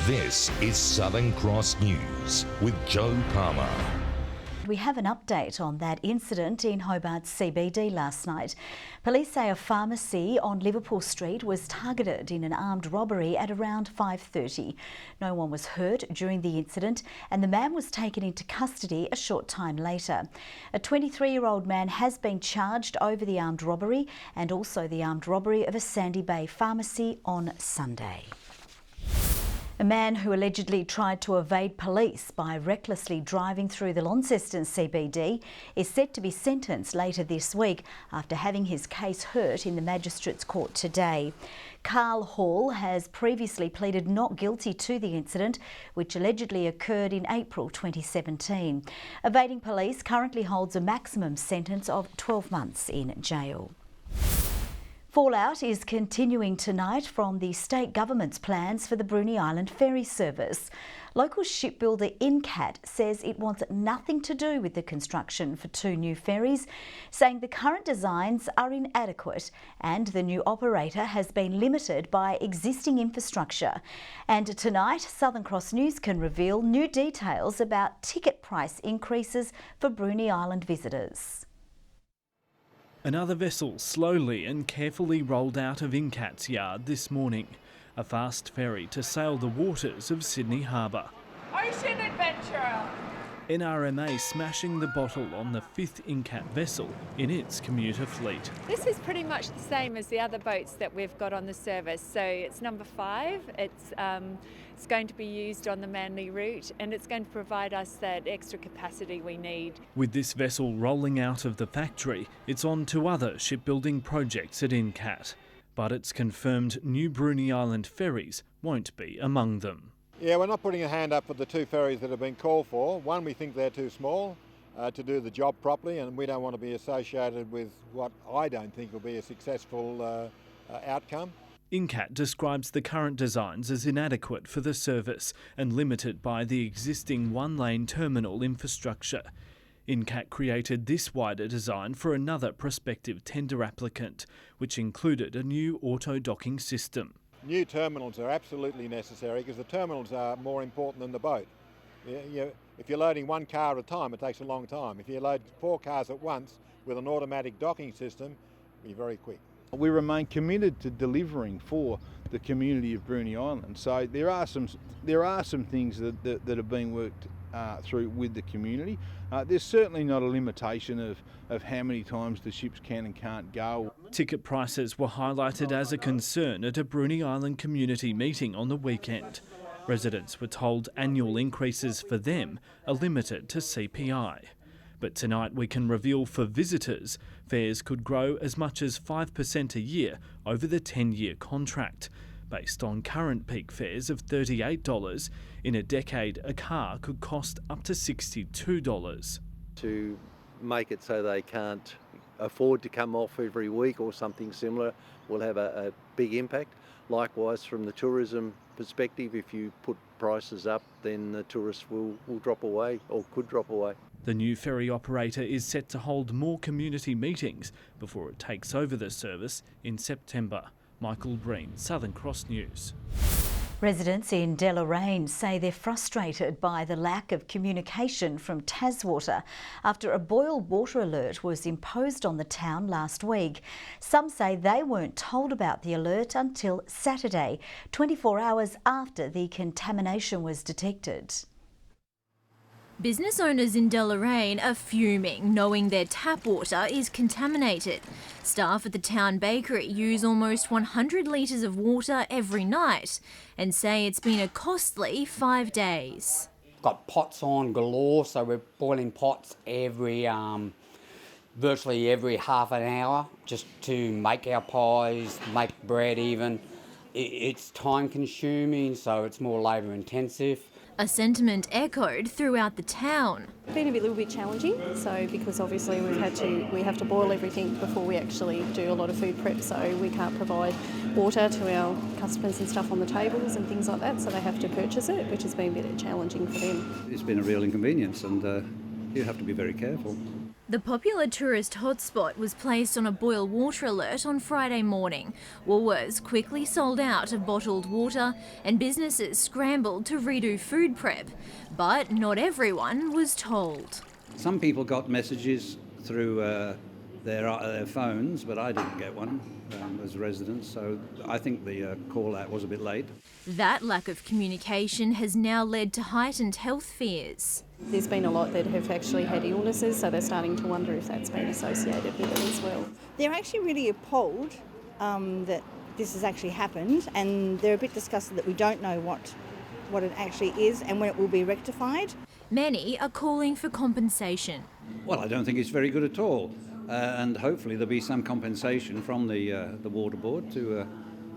This is Southern Cross News with Joe Palmer. We have an update on that incident in Hobart's CBD last night. Police say a pharmacy on Liverpool Street was targeted in an armed robbery at around 5:30. No one was hurt during the incident and the man was taken into custody a short time later. A 23-year-old man has been charged over the armed robbery and also the armed robbery of a Sandy Bay pharmacy on Sunday. A man who allegedly tried to evade police by recklessly driving through the Launceston CBD is set to be sentenced later this week after having his case heard in the Magistrates Court today. Carl Hall has previously pleaded not guilty to the incident, which allegedly occurred in April 2017. Evading police currently holds a maximum sentence of 12 months in jail. Fallout is continuing tonight from the state government's plans for the Bruny Island ferry service. Local shipbuilder Incat says it wants nothing to do with the construction for 2 new ferries, saying the current designs are inadequate and the new operator has been limited by existing infrastructure. And tonight, Southern Cross News can reveal new details about ticket price increases for Bruny Island visitors. Another vessel slowly and carefully rolled out of Incat's yard this morning. A fast ferry to sail the waters of Sydney Harbour. Ocean Adventurer! NRMA smashing the bottle on the 5th Incat vessel in its commuter fleet. This is pretty much the same as the other boats that we've got on the service. So it's number 5. It's going to be used on the Manly route and it's going to provide us that extra capacity we need. With this vessel rolling out of the factory, it's on to other shipbuilding projects at Incat. But it's confirmed new Bruny Island ferries won't be among them. Yeah, we're not putting a hand up for the 2 ferries that have been called for. One, we think they're too small to do the job properly, and we don't want to be associated with what I don't think will be a successful outcome. Incat describes the current designs as inadequate for the service and limited by the existing 1-lane terminal infrastructure. Incat created this wider design for another prospective tender applicant, which included a new auto-docking system. New terminals are absolutely necessary because the terminals are more important than the boat. If you're loading 1 car at a time, it takes a long time. If you load 4 cars at once with an automatic docking system, it'll be very quick. We remain committed to delivering for the community of Bruny Island. So there are some things that are being worked through with the community. There's certainly not a limitation of how many times the ships can and can't go. Ticket prices were highlighted as a concern at a Bruny Island community meeting on the weekend. Residents were told annual increases for them are limited to CPI. But tonight we can reveal for visitors, fares could grow as much as 5% a year over the 10-year contract. Based on current peak fares of $38, in a decade a car could cost up to $62. To make it so they can't afford to come off every week or something similar will have a big impact. Likewise, from the tourism perspective, if you put prices up, then the tourists will drop away or could drop away. The new ferry operator is set to hold more community meetings before it takes over the service in September. Michael Breen, Southern Cross News. Residents in Deloraine say they're frustrated by the lack of communication from Taswater after a boil water alert was imposed on the town last week. Some say they weren't told about the alert until Saturday, 24 hours after the contamination was detected. Business owners in Deloraine are fuming, knowing their tap water is contaminated. Staff at the town bakery use almost 100 litres of water every night and say it's been a costly 5 days. Got pots on galore, so we're boiling pots virtually every half an hour just to make our pies, make bread even. It's time consuming, so it's more labour intensive. A sentiment echoed throughout the town. It's been a little bit challenging, so because obviously we have to boil everything before we actually do a lot of food prep, so we can't provide water to our customers and stuff on the tables and things like that, so they have to purchase it, which has been a bit challenging for them. It's been a real inconvenience and you have to be very careful. The popular tourist hotspot was placed on a boil water alert on Friday morning. Woolworths quickly sold out of bottled water and businesses scrambled to redo food prep. But not everyone was told. Some people got messages through their phones, but I didn't get one as residents, so I think the call out was a bit late. That lack of communication has now led to heightened health fears. There's been a lot that have actually had illnesses, so they're starting to wonder if that's been associated with it as well. They're actually really appalled that this has actually happened, and they're a bit disgusted that we don't know what it actually is and when it will be rectified. Many are calling for compensation. Well, I don't think it's very good at all, and hopefully there'll be some compensation from the Water Board to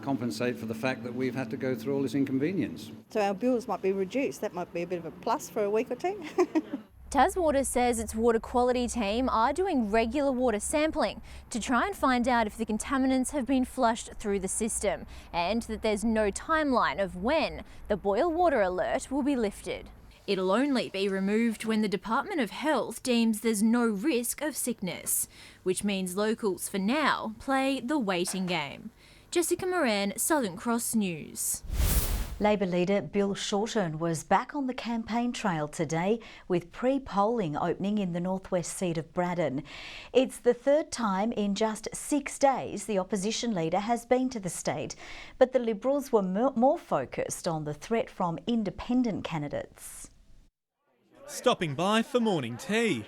compensate for the fact that we've had to go through all this inconvenience. So our bills might be reduced. That might be a bit of a plus for a week or two. Taswater says its water quality team are doing regular water sampling to try and find out if the contaminants have been flushed through the system, and that there's no timeline of when the boil water alert will be lifted. It'll only be removed when the Department of Health deems there's no risk of sickness, which means locals for now play the waiting game. Jessica Moran, Southern Cross News. Labor leader Bill Shorten was back on the campaign trail today with pre-polling opening in the northwest seat of Braddon. It's the third time in just 6 days the opposition leader has been to the state, but the Liberals were more focused on the threat from independent candidates. Stopping by for morning tea,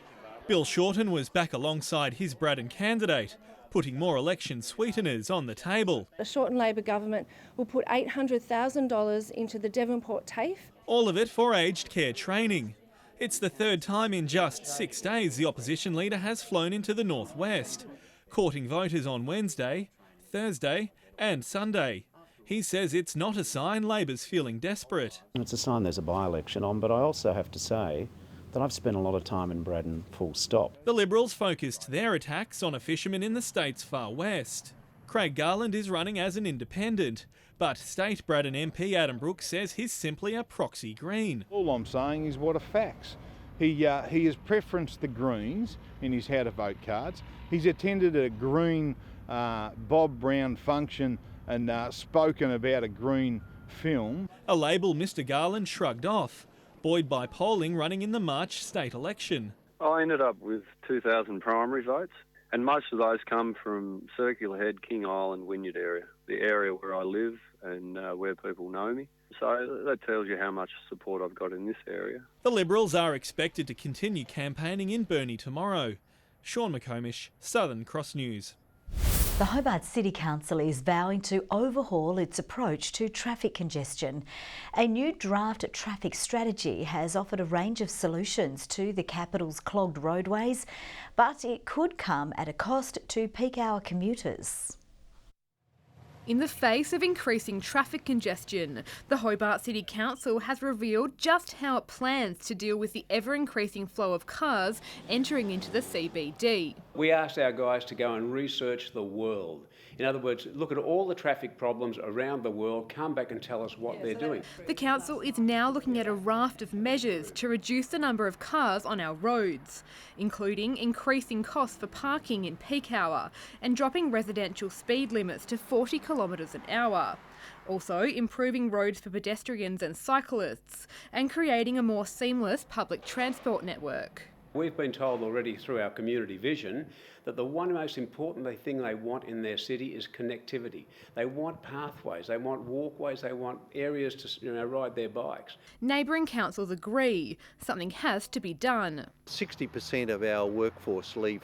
Bill Shorten was back alongside his Braddon candidate, putting more election sweeteners on the table. The Shorten Labor government will put $800,000 into the Devonport TAFE. All of it for aged care training. It's the third time in just 6 days the opposition leader has flown into the northwest, courting voters on Wednesday, Thursday and Sunday. He says it's not a sign Labor's feeling desperate. It's a sign there's a by-election on, but I also have to say that I've spent a lot of time in Braddon, full stop. The Liberals focused their attacks on a fisherman in the state's far west. Craig Garland is running as an independent, but State Braddon MP Adam Brooks says he's simply a proxy Green. All I'm saying is what are facts. He has preferenced the Greens in his how to vote cards. He's attended a Green Bob Brown function and spoken about a Green film. A label Mr Garland shrugged off, buoyed by polling running in the March state election. I ended up with 2,000 primary votes, and most of those come from Circular Head, King Island, Wynyard area, the area where I live and where people know me. So that tells you how much support I've got in this area. The Liberals are expected to continue campaigning in Burnie tomorrow. Sean McComish, Southern Cross News. The Hobart City Council is vowing to overhaul its approach to traffic congestion. A new draft traffic strategy has offered a range of solutions to the capital's clogged roadways, but it could come at a cost to peak hour commuters. In the face of increasing traffic congestion, the Hobart City Council has revealed just how it plans to deal with the ever-increasing flow of cars entering into the CBD. We asked our guys to go and research the world. In other words, look at all the traffic problems around the world, come back and tell us what they're doing. The council is now looking at a raft of measures to reduce the number of cars on our roads, including increasing costs for parking in peak hour and dropping residential speed limits to 40 kilometres an hour. Also, improving roads for pedestrians and cyclists and creating a more seamless public transport network. We've been told already through our community vision that the one most important thing they want in their city is connectivity. They want pathways, they want walkways, they want areas to ride their bikes. Neighbouring councils agree something has to be done. 60% of our workforce leave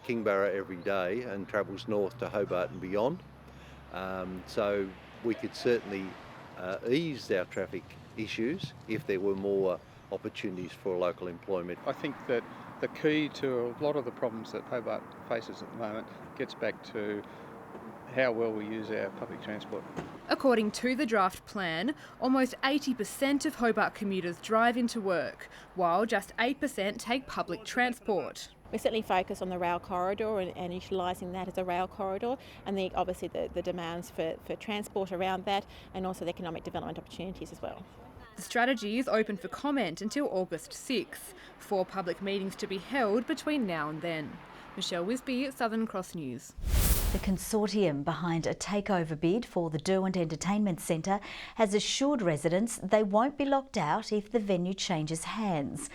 Kingborough every day and travels north to Hobart and beyond. So we could certainly ease our traffic issues if there were more opportunities for local employment. I think that the key to a lot of the problems that Hobart faces at the moment gets back to how well we use our public transport. According to the draft plan, almost 80% of Hobart commuters drive into work, while just 8% take public transport. We certainly focus on the rail corridor and utilising that as a rail corridor, and obviously the demands for transport around that, and also the economic development opportunities as well. The strategy is open for comment until August 6th. 4 public meetings to be held between now and then. Michelle Wisby, Southern Cross News. The consortium behind a takeover bid for the Derwent Entertainment Centre has assured residents they won't be locked out if the venue changes hands.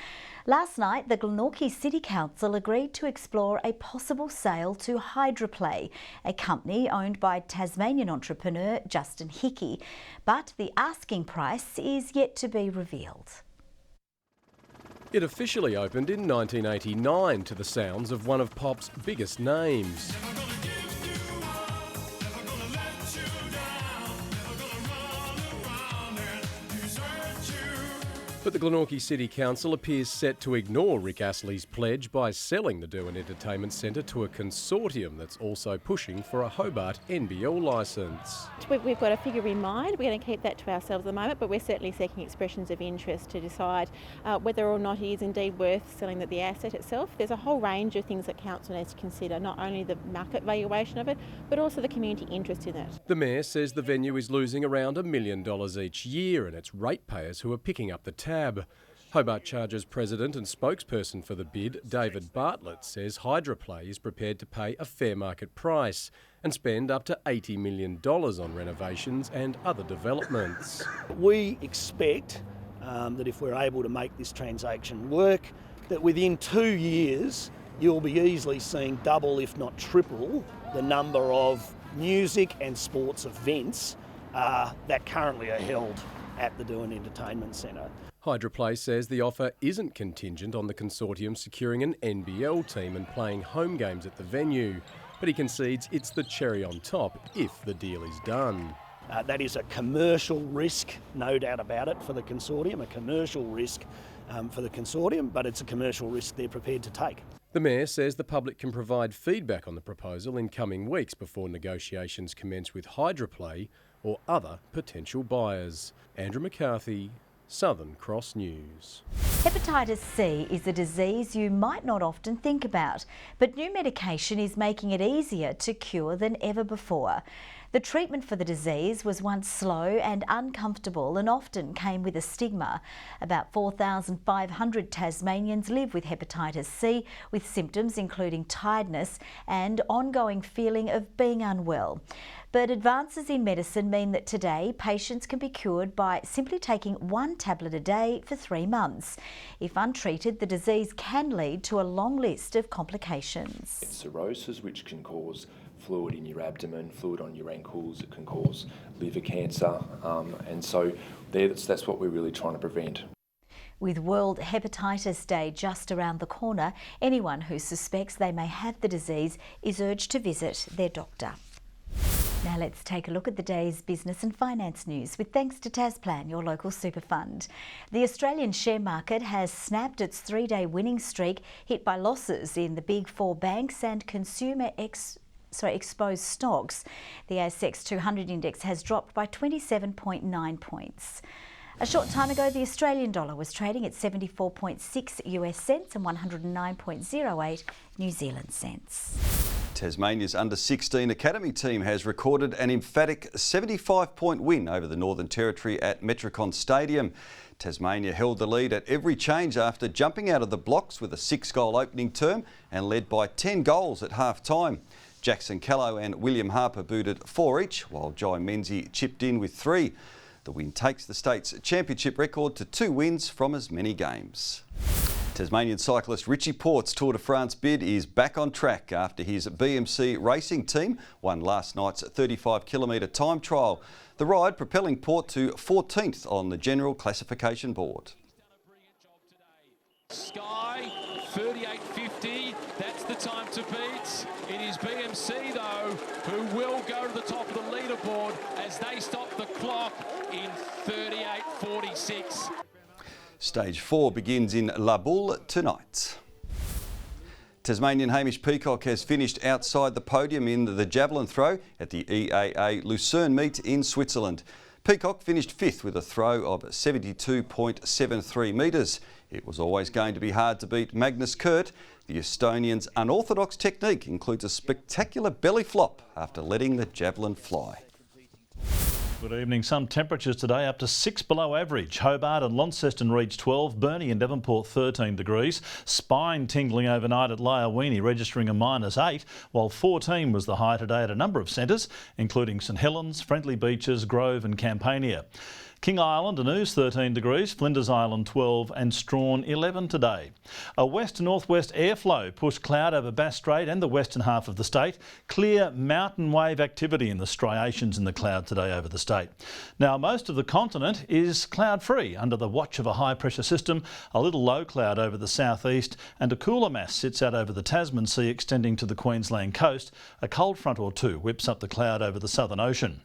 Last night, the Glenorchy City Council agreed to explore a possible sale to Hydroplay, a company owned by Tasmanian entrepreneur Justin Hickey, but the asking price is yet to be revealed. It officially opened in 1989 to the sounds of one of pop's biggest names. But the Glenorchy City Council appears set to ignore Rick Astley's pledge by selling the Derwent Entertainment Centre to a consortium that's also pushing for a Hobart NBL licence. We've got a figure in mind. We're going to keep that to ourselves at the moment, but we're certainly seeking expressions of interest to decide whether or not it is indeed worth selling the asset itself. There's a whole range of things that council needs to consider, not only the market valuation of it, but also the community interest in it. The Mayor says the venue is losing around $1 million each year and it's ratepayers who are picking up the tab. Hobart Chargers president and spokesperson for the bid, David Bartlett, says Hydroplay is prepared to pay a fair market price and spend up to $80 million on renovations and other developments. We expect that if we're able to make this transaction work, that within 2 years you'll be easily seeing double, if not triple, the number of music and sports events that currently are held at the Derwent Entertainment Centre. Hydroplay says the offer isn't contingent on the consortium securing an NBL team and playing home games at the venue, but he concedes it's the cherry on top if the deal is done. That is a commercial risk, no doubt about it, for the consortium, a commercial risk for the consortium, but it's a commercial risk they're prepared to take. The Mayor says the public can provide feedback on the proposal in coming weeks before negotiations commence with Hydroplay or other potential buyers. Andrew McCarthy, Southern Cross News. Hepatitis C is a disease you might not often think about, but new medication is making it easier to cure than ever before. The treatment for the disease was once slow and uncomfortable and often came with a stigma. About 4,500 Tasmanians live with hepatitis C, with symptoms including tiredness and ongoing feeling of being unwell. But advances in medicine mean that today patients can be cured by simply taking 1 tablet a day for 3 months. If untreated, the disease can lead to a long list of complications. It's cirrhosis, which can cause fluid in your abdomen, fluid on your ankles, it can cause liver cancer, and so that's what we're really trying to prevent. With World Hepatitis Day just around the corner, anyone who suspects they may have the disease is urged to visit their doctor. Now let's take a look at the day's business and finance news with thanks to Tasplan, your local super fund. The Australian share market has snapped its 3-day winning streak, hit by losses in the big 4 banks and exposed stocks. The ASX 200 index has dropped by 27.9 points. A short time ago, the Australian dollar was trading at 74.6 US cents and 109.08 New Zealand cents. Tasmania's under-16 academy team has recorded an emphatic 75-point win over the Northern Territory at Metricon Stadium. Tasmania held the lead at every change after jumping out of the blocks with a 6-goal opening term and led by 10 goals at half-time. Jackson Callow and William Harper booted 4 each, while Jai Menzies chipped in with 3. The win takes the state's championship record to 2 wins from as many games. Tasmanian cyclist Richie Port's Tour de France bid is back on track after his BMC racing team won last night's 35-kilometre time trial. The ride propelling Port to 14th on the General Classification Board. Sky 38.50, that's the time to beat. It is BMC though who will go to the top of the leaderboard as they stop the clock in 38.46. Stage 4 begins in La Boule tonight. Tasmanian Hamish Peacock has finished outside the podium in the javelin throw at the EAA Lucerne meet in Switzerland. Peacock finished 5th with a throw of 72.73 metres. It was always going to be hard to beat Magnus Kurt. The Estonian's unorthodox technique includes a spectacular belly flop after letting the javelin fly. Good evening. Some temperatures today up to 6 below average. Hobart and Launceston reached 12, Burnie and Devonport 13 degrees. Spine tingling overnight at Lyowini, registering a -8, while 14 was the high today at a number of centres, including St Helens, Friendly Beaches, Grove and Campania. King Island and Ouse 13 degrees, Flinders Island 12 and Strawn 11 today. A west to northwest airflow pushed cloud over Bass Strait and the western half of the state. Clear mountain wave activity in the striations in the cloud today over the state. Now most of the continent is cloud free under the watch of a high pressure system, a little low cloud over the southeast and a cooler mass sits out over the Tasman Sea extending to the Queensland coast. A cold front or two whips up the cloud over the Southern Ocean.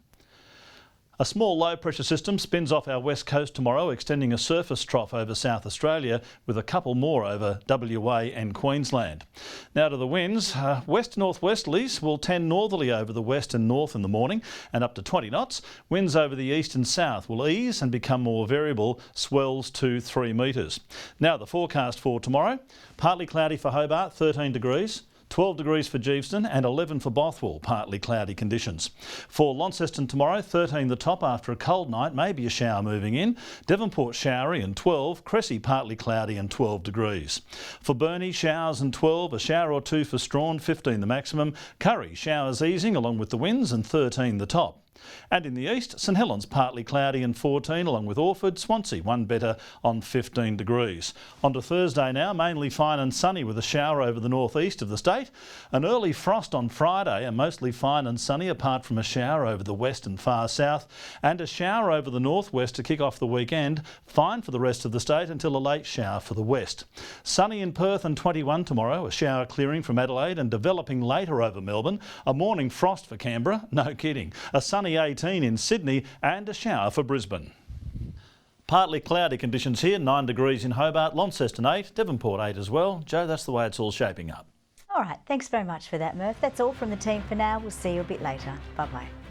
A small low pressure system spins off our west coast tomorrow, extending a surface trough over South Australia with a couple more over WA and Queensland. Now to the winds. West northwesterlies will tend northerly over the west and north in the morning and up to 20 knots. Winds over the east and south will ease and become more variable, swells to 3 metres. Now the forecast for tomorrow. Partly cloudy for Hobart, 13 degrees. 12 degrees for Geeveston and 11 for Bothwell, partly cloudy conditions. For Launceston tomorrow, 13 the top after a cold night, maybe a shower moving in. Devonport showery and 12, Cressy partly cloudy and 12 degrees. For Burnie, showers and 12, a shower or two for Strawn, 15 the maximum. Curry, showers easing along with the winds and 13 the top. And in the east, St Helens partly cloudy and 14 along with Orford, Swansea one better on 15 degrees. On to Thursday now, mainly fine and sunny with a shower over the northeast of the state. An early frost on Friday and mostly fine and sunny apart from a shower over the west and far south and a shower over the northwest to kick off the weekend. Fine for the rest of the state until a late shower for the west. Sunny in Perth and 21 tomorrow, a shower clearing from Adelaide and developing later over Melbourne. A morning frost for Canberra, no kidding. A sunny 18 in Sydney and a shower for Brisbane. Partly cloudy conditions here, 9 degrees in Hobart, Launceston 8, Devonport 8 as well. Joe, that's the way it's all shaping up. All right, thanks very much for that, Murph. That's all from the team for now. We'll see you a bit later. Bye-bye.